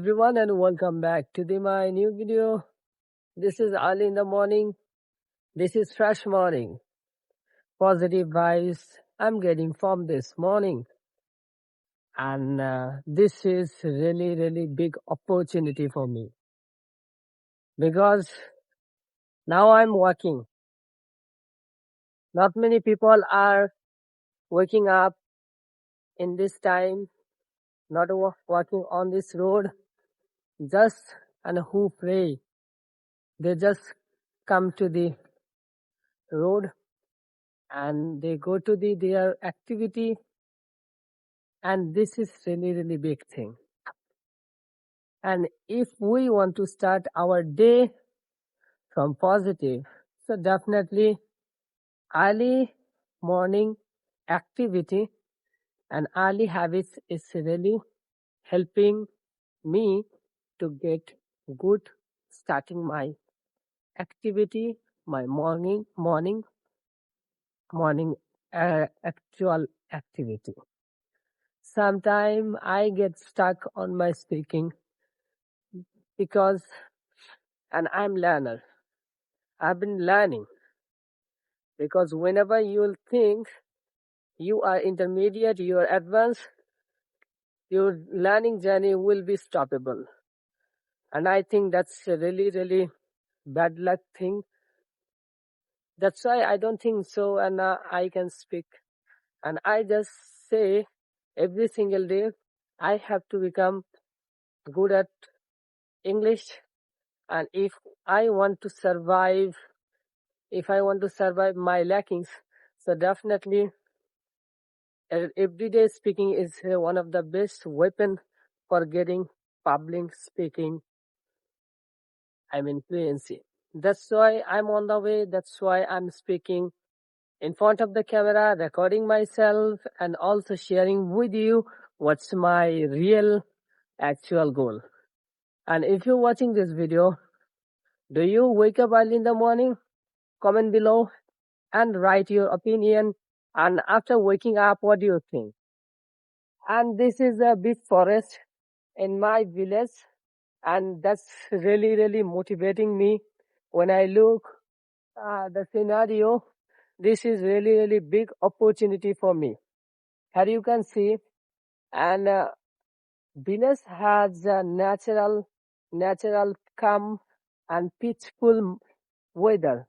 everyone and welcome back to my new video. This is early in the morning. This is fresh morning. Positive vibes I'm getting from this morning. And this is really big opportunity for me. Because now I'm working. Not many people are waking up in this time, not walking on this road. Just and who pray. They just come to the road and they go to their activity, and this is really big thing. And if we want to start our day from positive, so definitely early morning activity and early habits is really helping me to get good starting my activity, my morning actual activity. Sometime I get stuck on my speaking because, and I'm learner. I've been learning because whenever you'll think you are intermediate, you are advanced, your learning journey will be stoppable. And I think that's a really bad luck thing. That's why I don't think so, and I can speak. And I just say every single day, I have to become good at English. And if I want to survive my lackings, so definitely everyday speaking is one of the best weapon for getting public speaking, fluency. That's why I'm on the way. That's why I'm speaking in front of the camera, recording myself, and also sharing with you what's my real actual goal. And if you're watching this video, do you wake up early in the morning? Comment below and write your opinion. And after waking up, what do you think? And this is a big forest in my village, and that's really motivating me when I look the scenario. This is really big opportunity for me. Here you can see, and village has a natural calm and peaceful weather,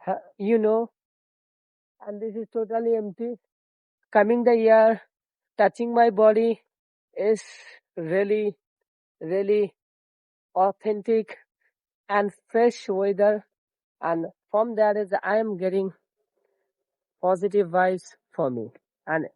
and this is totally empty. Coming the air, touching my body is really authentic and fresh weather, and from that is I am getting positive vibes for me. And